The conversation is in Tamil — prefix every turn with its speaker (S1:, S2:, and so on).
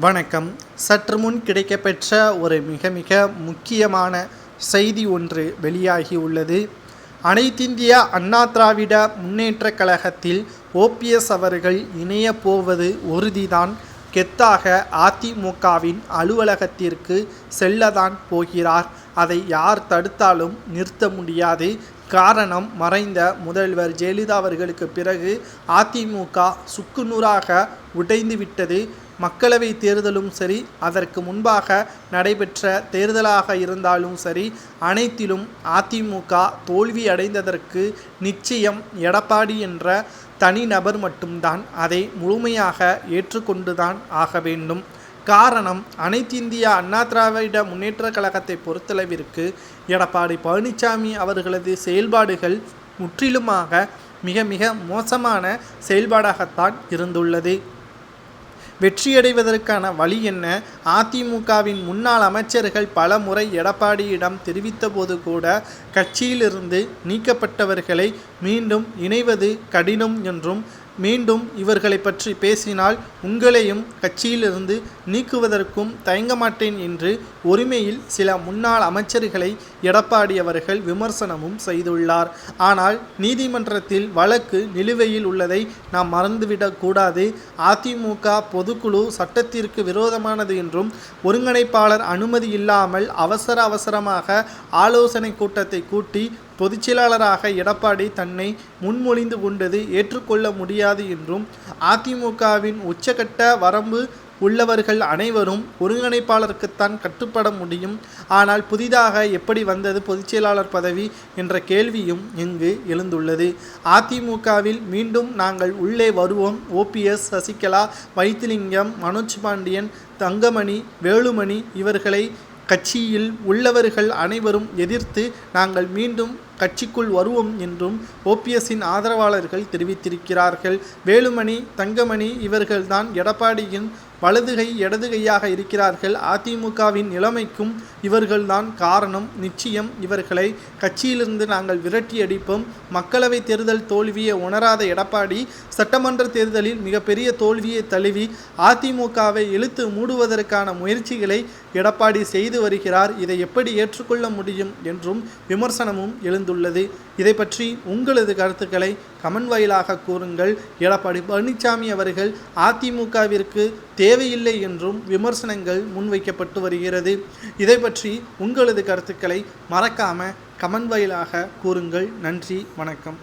S1: வணக்கம். சற்று முன் கிடைக்கப்பெற்ற ஒரு மிக மிக முக்கியமான செய்தி ஒன்று வெளியாகி உள்ளது. அனைத்திந்திய அண்ணா திராவிட முன்னேற்றக் கழகத்தில் ஓபிஎஸ் அவர்கள் இணையப் போவது உறுதிதான். கெத்தாக அதிமுகவின் அலுவலகத்திற்கு செல்லதான் போகிறார். அதை யார் தடுத்தாலும் நிறுத்த முடியாது. காரணம், மறைந்த முதல்வர் ஜெயலலிதா அவர்களுக்கு பிறகு அதிமுக சுக்குநூறாக உடைந்துவிட்டது. மக்களவை தேர்தலும் சரி, அதற்கு முன்பாக நடைபெற்ற தேர்தலாக இருந்தாலும் சரி, அனைத்திலும் அதிமுக தோல்வி அடைந்ததற்கு நிச்சயம் எடப்பாடி என்ற தனிநபர் மட்டும்தான் அதை முழுமையாக ஏற்றுக்கொண்டுதான் ஆக வேண்டும். காரணம், அனைத்திந்திய அண்ணா திராவிட முன்னேற்றக் கழகத்தை பொறுத்தளவிற்கு எடப்பாடி பழனிசாமி அவர்களது செயல்பாடுகள் முற்றிலுமாக மிக மிக மோசமான செயல்பாடாகத்தான் இருந்துள்ளது. வெற்றியடைவதற்கான வழி என்ன? அதிமுகவின் முன்னாள் அமைச்சர்கள் பல முறை எடப்பாடியிடம் தெரிவித்தபோது கூட கட்சியிலிருந்து நீக்கப்பட்டவர்களை மீண்டும் இணைவது கடினம் என்றும், மீண்டும் இவர்களை பற்றி பேசினால் உங்களையும் கட்சியிலிருந்து நீக்குவதற்கும் தயங்க மாட்டேன் என்று ஒருமையில் சில முன்னாள் அமைச்சர்களை எடப்பாடி அவர்கள் விமர்சனமும் செய்துள்ளார். ஆனால் நீதிமன்றத்தில் வழக்கு நிலுவையில் உள்ளதை நாம் மறந்துவிடக்கூடாது. அதிமுக பொதுக்குழு சட்டத்திற்கு விரோதமானது என்றும், ஒருங்கிணைப்பாளர் அனுமதி இல்லாமல் அவசரமாக ஆலோசனை கூட்டத்தை கூட்டி பொதுச்செயலாளராக எடப்பாடி தன்னை முன்மொழிந்து கொண்டது ஏற்றுக்கொள்ள முடியாது என்றும், அதிமுகவின் உச்சகட்ட வரம்பு உள்ளவர்கள் அனைவரும் ஒருங்கிணைப்பாளருக்குத்தான் கட்டுப்பட முடியும். ஆனால் புதிதாக எப்படி வந்தது பொதுச்செயலாளர் பதவி என்ற கேள்வியும் இங்கு எழுந்துள்ளது. அதிமுகவில் மீண்டும் நாங்கள் உள்ளே வருவோம். ஓபிஎஸ், சசிகலா, வைத்திலிங்கம், மனோஜ் பாண்டியன், தங்கமணி, வேலுமணி இவர்களை கட்சியில் உள்ளவர்கள் அனைவரும் எதிர்த்து நாங்கள் மீண்டும் கட்சிக்குள் வருவோம் என்றும் ஓபிஎஸ்ஸின் ஆதரவாளர்கள் தெரிவித்திருக்கிறார்கள். வேலுமணி, தங்கமணி இவர்கள்தான் எடப்பாடியின் வலதுகை இடதுகையாக இருக்கிறார்கள். அதிமுகவின் நிலைமைக்கும் இவர்கள்தான் காரணம். நிச்சயம் இவர்களை கட்சியிலிருந்து நாங்கள் விரட்டி அடிப்போம். மக்களவை தேர்தல் தோல்வியை உணராத எடப்பாடி சட்டமன்ற தேர்தலில் மிகப்பெரிய தோல்வியை தழுவி அதிமுகவை இழுத்து மூடுவதற்கான முயற்சிகளை எடப்பாடி செய்து வருகிறார். இதை எப்படி ஏற்றுக்கொள்ள முடியும் என்றும் விமர்சனமும் எழுந்துள்ளது. இதை பற்றி உங்களது கருத்துக்களை கமெண்ட் வாயிலாக கூறுங்கள். எடப்பாடி பழனிசாமி அவர்கள் அதிமுகவிற்கு தேவையில்லை என்றும் விமர்சனங்கள் முன்வைக்கப்பட்டு வருகிறது. இதை பற்றி உங்களது கருத்துக்களை மறக்காம கமெண்ட் வாயிலாக கூறுங்கள். நன்றி, வணக்கம்.